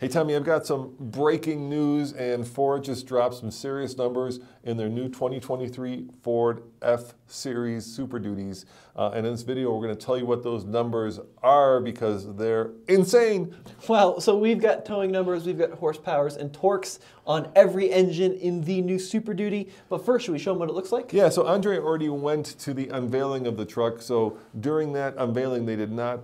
Hey Tommy, I've got some breaking news, and Ford just dropped some serious numbers in their new 2023 Ford F-Series Super Duties. And in this video, we're going to tell you what those numbers are because they're insane. Well, so we've got towing numbers, we've got horsepowers and torques on every engine in the new Super Duty. But first, should we show them what it looks like? Yeah, so Andre already went to the unveiling of the truck. So during that unveiling, they did not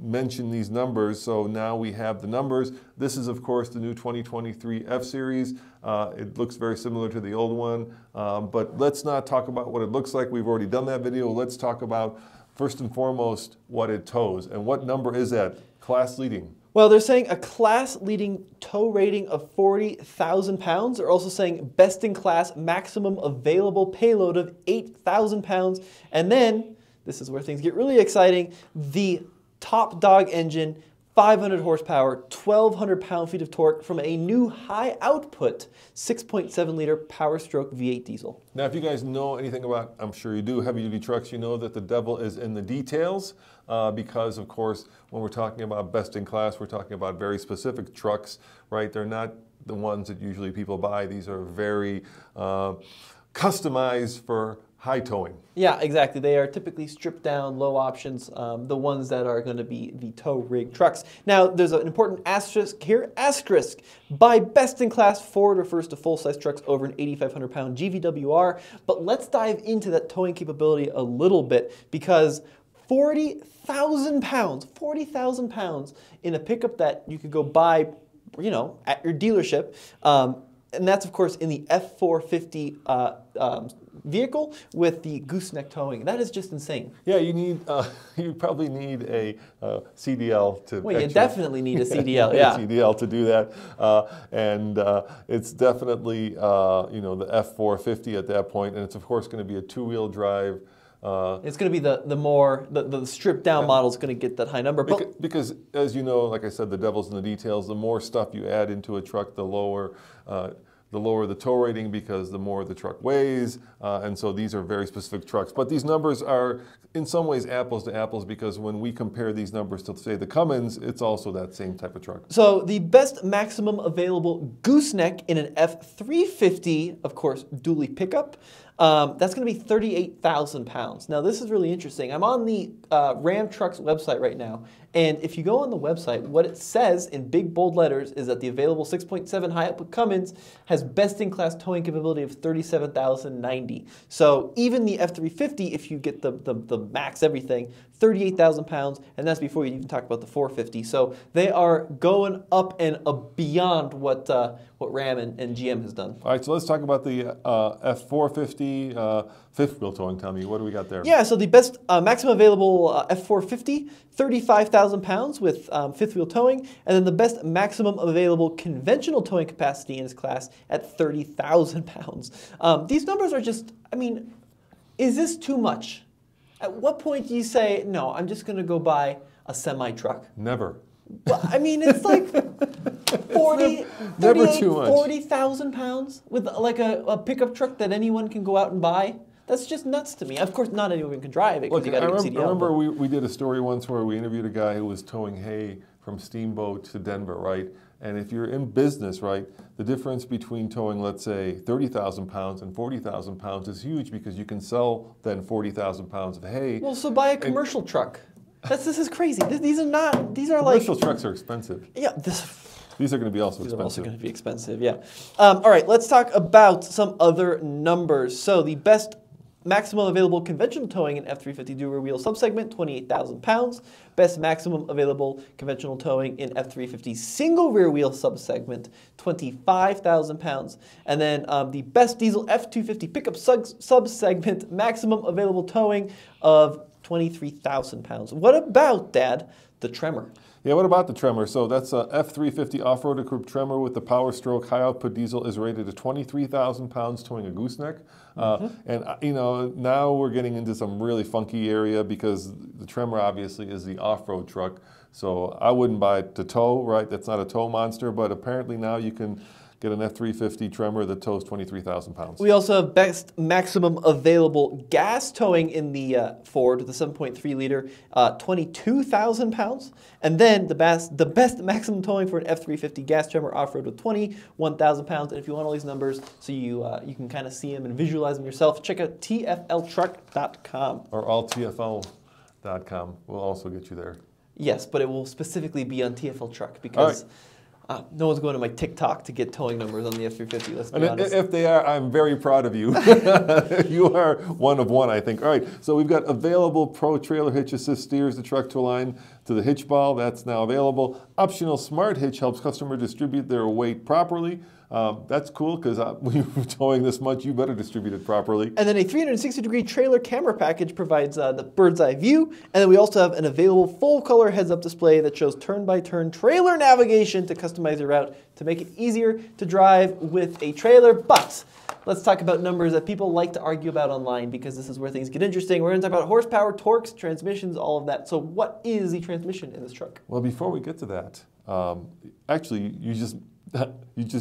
mention these numbers. So now we have the numbers. This is, of course, the new 2023 F-Series. It looks very similar to the old one, but let's not talk about what it looks like. We've already done that video. Let's talk about, first and foremost, what it tows. And what number is that? Class leading. Well, they're saying a class-leading tow rating of 40,000 pounds. They're also saying best-in-class maximum available payload of 8,000 pounds. And then, this is where things get really exciting, the top dog engine, 500 horsepower, 1,200 pound-feet of torque from a new high-output 6.7-liter Power-Stroke V8 diesel. Now, if you guys know anything about, I'm sure you do, heavy-duty trucks, you know that the devil is in the details because, of course, when we're talking about best-in-class, we're talking about very specific trucks, right? They're not the ones that usually people buy. These are very customized for high towing. Yeah, exactly. They are typically stripped down, low options, the ones that are going to be the tow rig trucks. Now, there's an important asterisk here. Asterisk. By best-in-class, Ford refers to full-size trucks over an 8,500 pound GVWR. But let's dive into that towing capability a little bit because 40,000 pounds in a pickup that you could go buy, you know, at your dealership. And that's, of course, in the F450 vehicle with the gooseneck towing. That is just insane. Yeah, you need, you probably need a CDL to. Well, you definitely need a CDL, yeah. CDL to do that, and it's definitely, you know, the F450 at that point, and it's of course going to be a two-wheel drive. It's going to be the stripped down model is going to get that high number. Because as you know, like I said, the devil's in the details. The more stuff you add into a truck, the lower the tow rating because the more the truck weighs. And so these are very specific trucks. But these numbers are in some ways apples to apples because when we compare these numbers to, say, the Cummins, it's also that same type of truck. So the best maximum available gooseneck in an F350, of course, dually pickup, that's going to be 38,000 pounds. Now, this is really interesting. I'm on the Ram Trucks website right now, and if you go on the website, what it says in big bold letters is that the available 6.7 high-output Cummins has best-in-class towing capability of 37,090. So even the F350, if you get the max everything, 38,000 pounds, and that's before you even talk about the 450. So they are going up and beyond what Ram and GM has done. All right, so let's talk about the F450 fifth wheel towing. Tell me, what do we got there? Yeah, so the best maximum available F450, 35,000 pounds with fifth wheel towing, and then the best maximum available conventional towing capacity in its class at 30,000 pounds. These numbers are just, I mean, is this too much? At what point do you say, no, I'm just going to go buy a semi-truck? Never. Well, I mean, it's like 40,000 pounds with like a pickup truck that anyone can go out and buy. That's just nuts to me. Of course, not anyone can drive it because you got to get CDL. I remember we did a story once where we interviewed a guy who was towing hay from Steamboat to Denver, right? And if you're in business, right, the difference between towing, let's say, 30,000 pounds and 40,000 pounds is huge because you can sell then 40,000 pounds of hay. Well, so buy a commercial truck. This is crazy. These are like... Commercial trucks are expensive. Yeah. These are going to be also expensive. These are also going to be expensive, yeah. All right, let's talk about some other numbers. So the best maximum available conventional towing in F350 dual rear wheel subsegment, 28,000 pounds. Best maximum available conventional towing in F350 single rear wheel subsegment, 25,000 pounds. And then the best diesel F250 pickup subsegment, maximum available towing of 23,000 pounds. What about, Dad, the Tremor? Yeah, what about the Tremor? So that's a F350 off-road equipped Tremor with the Power-Stroke high-output diesel is rated at 23,000 pounds towing a gooseneck. And, you know, now we're getting into some really funky area because the Tremor obviously is the off-road truck. So I wouldn't buy it to tow, right? That's not a tow monster, but apparently now you can get an F350 Tremor that tows 23,000 pounds. We also have best maximum available gas towing in the Ford with the 7.3 liter, 22,000 pounds. And then the best maximum towing for an F350 gas Tremor off-road with 21,000 pounds. And if you want all these numbers so you can kind of see them and visualize them yourself, check out TFLtruck.com. Or alltfl.com will also get you there. Yes, but it will specifically be on TFL Truck because no one's going to my TikTok to get towing numbers on the F350, let's be honest. If they are, I'm very proud of you. You are one of one, I think. All right, so we've got available Pro Trailer Hitch Assist steers the truck to align to the hitch ball. That's now available. Optional Smart Hitch helps customer distribute their weight properly. That's cool because when you're towing this much, you better distribute it properly. And then a 360-degree trailer camera package provides the bird's eye view. And then we also have an available full-color heads-up display that shows turn-by-turn trailer navigation to customize your route to make it easier to drive with a trailer. But let's talk about numbers that people like to argue about online because this is where things get interesting. We're going to talk about horsepower, torques, transmissions, all of that. So what is the transmission in this truck? Well, before we get to that, actually, you just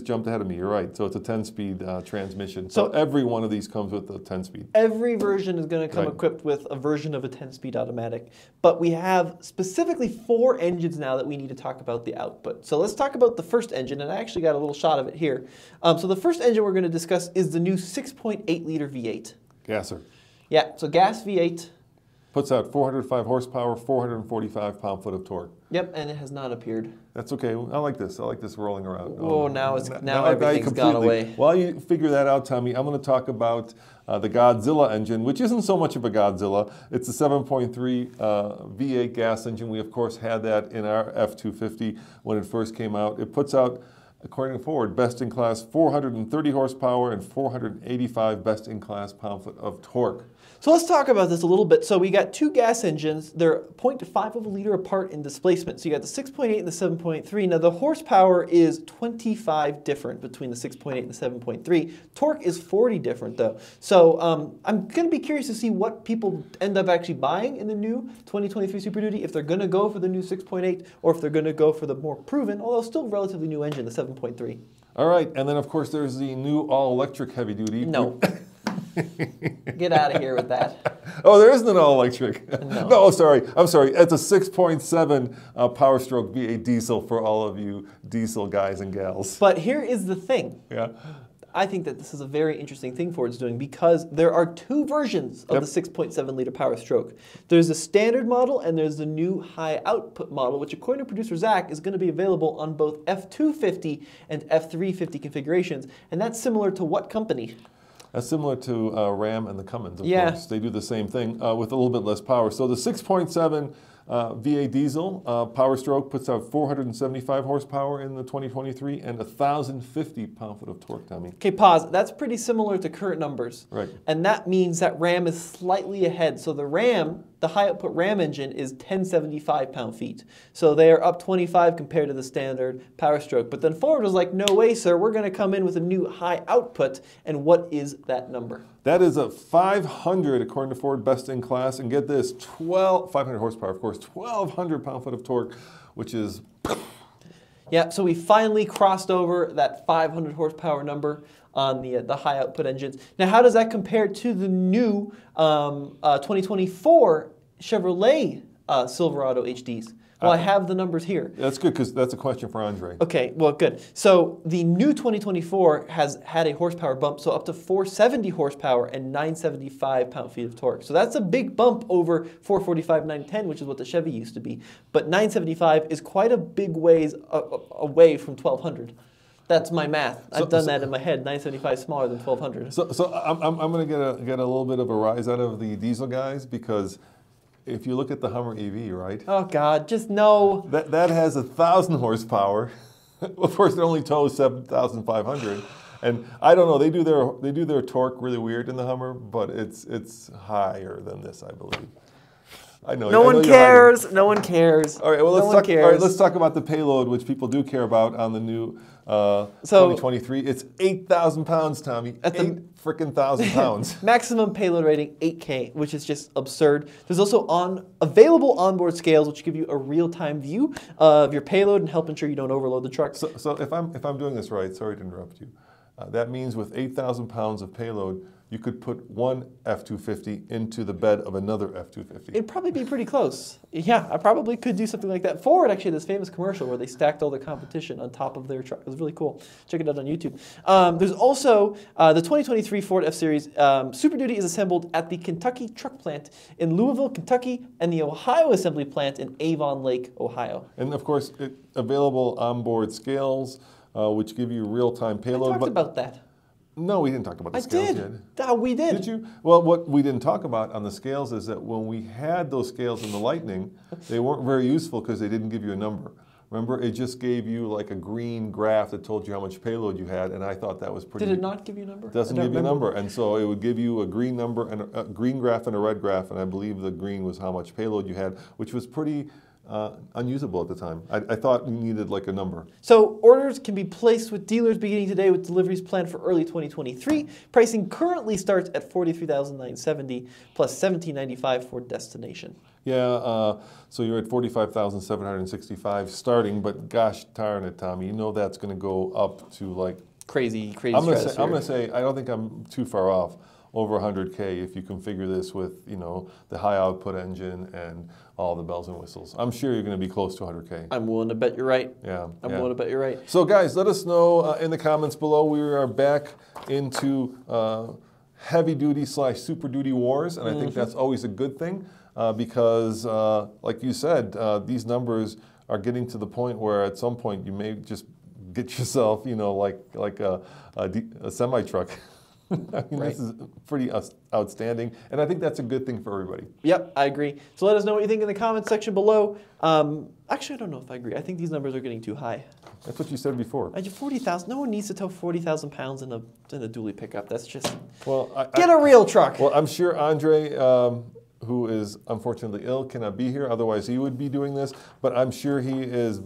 jumped ahead of me. You're right. So it's a 10-speed transmission. So every one of these comes with a 10-speed. Every version is going to come equipped with a version of a 10-speed automatic. But we have specifically 4 engines now that we need to talk about the output. So let's talk about the first engine, and I actually got a little shot of it here. So the first engine we're going to discuss is the new 6.8-liter V8. Gasser. Yeah, so gas V8. Puts out 405 horsepower, 445 pound-foot of torque. Yep, and it has not appeared. That's okay. I like this. I like this rolling around. Oh, now everything's gone away. While you figure that out, Tommy, I'm going to talk about the Godzilla engine, which isn't so much of a Godzilla. It's a 7.3 V8 gas engine. We, of course, had that in our F250 when it first came out. It puts out, according to Ford, best-in-class 430 horsepower and 485 best-in-class pound-foot of torque. So let's talk about this a little bit. So we got 2 gas engines. They're 0.5 of a liter apart in displacement. So you got the 6.8 and the 7.3. Now the horsepower is 25 different between the 6.8 and the 7.3. Torque is 40 different though. So I'm going to be curious to see what people end up actually buying in the new 2023 Super Duty, if they're going to go for the new 6.8 or if they're going to go for the more proven, although still relatively new engine, the 7.3. All right, and then of course there's the new all-electric heavy duty. No. Get out of here with that. Oh, there isn't an all-electric. No. Sorry. I'm sorry. It's a 6.7 Power Stroke V8 diesel for all of you diesel guys and gals. But here is the thing. Yeah. I think that this is a very interesting thing Ford's doing because there are 2 versions of the 6.7 liter Power Stroke. There's the standard model and there's the new high output model, which according to producer Zach is going to be available on both F250 and F350 configurations. And that's similar to what company? That's similar to Ram and the Cummins, of course. They do the same thing with a little bit less power. So the 6.7 V8 diesel Power Stroke puts out 475 horsepower in the 2023 and 1,050 pound-foot of torque, Tommy. Okay, pause. That's pretty similar to current numbers. Right. And that means that Ram is slightly ahead. So the Ram, the high-output Ram engine is 1075 pound-feet. So they are up 25 compared to the standard Power Stroke. But then Ford was like, no way, sir. We're going to come in with a new high output. And what is that number? That is a 500, according to Ford, best in class. And get this, 500 horsepower, of course, 1,200 pound-foot of torque, which is... Yeah, so we finally crossed over that 500 horsepower number on the high output engines. Now, how does that compare to the new 2024 Chevrolet Silverado HDs? Well, I have the numbers here. That's good because that's a question for Andre. Okay, well, good. So the new 2024 has had a horsepower bump, so up to 470 horsepower and 975 pound-feet of torque. So that's a big bump over 445, 910, which is what the Chevy used to be. But 975 is quite a big ways away from 1,200. That's my math. I've done that in my head. 975 is smaller than 1,200. So I'm going to get a little bit of a rise out of the diesel guys because if you look at the Hummer EV, right? Oh God, just no. That has 1,000 horsepower. Of course, it only tows 7,500, and I don't know. They do their torque really weird in the Hummer, but it's higher than this, I believe. I know. No one cares. No one cares. All right, well, no one cares. All right, let's talk about the payload, which people do care about on the new 2023. It's 8,000 pounds, Tommy. At the 8,000 pounds. Maximum payload rating 8K, which is just absurd. There's also available onboard scales, which give you a real-time view of your payload and help ensure you don't overload the truck. So if I'm doing this right, sorry to interrupt you. That means with 8,000 pounds of payload, you could put one F-250 into the bed of another F-250. It'd probably be pretty close. Yeah, I probably could do something like that. Ford actually had this famous commercial where they stacked all their competition on top of their truck. It was really cool. Check it out on YouTube. There's also the 2023 Ford F-Series Super Duty is assembled at the Kentucky Truck Plant in Louisville, Kentucky, and the Ohio Assembly Plant in Avon Lake, Ohio. And of course, available onboard scales, which give you real-time payload. I talked about that. No, we didn't talk about the scales yet. We did. Did you? Well, what we didn't talk about on the scales is that when we had those scales in the Lightning, they weren't very useful because they didn't give you a number. Remember, it just gave you like a green graph that told you how much payload you had, and I thought that was pretty. Did it not give you a number? It doesn't give you a number, and so it would give you a green number and a green graph and a red graph, and I believe the green was how much payload you had, which was pretty unusable at the time. I thought you needed like a number. So orders can be placed with dealers beginning today with deliveries planned for early 2023. Pricing currently starts at $43,970 plus $1,795 for destination. Yeah, so you're at $45,765 starting, but gosh darn it, Tommy, you know that's going to go up to like crazy. I'm going to say I don't think I'm too far off. Over 100K if you configure this with, you know, the high output engine and all the bells and whistles. I'm sure you're going to be close to 100K. I'm willing to bet you're right. Yeah. I'm willing to bet you're right. So guys, let us know in the comments below. We are back into heavy duty / super duty wars, and I think that's always a good thing because, like you said, these numbers are getting to the point where at some point you may just get yourself, you know, like a semi truck. I mean, This is pretty outstanding, and I think that's a good thing for everybody. Yep, I agree. So let us know what you think in the comments section below. Actually, I don't know if I agree. I think these numbers are getting too high. That's what you said before. 40,000. No one needs to tow 40,000 pounds in a dually pickup. That's just well. Get a real truck. Well, I'm sure Andre, who is unfortunately ill, cannot be here. Otherwise, he would be doing this. But I'm sure he is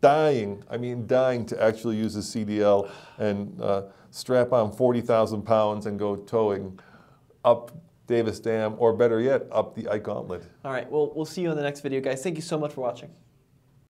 dying. I mean, dying to actually use his CDL and strap on 40,000 pounds and go towing up Davis Dam, or better yet, up the Ike Gauntlet. All right, well, we'll see you in the next video, guys. Thank you so much for watching.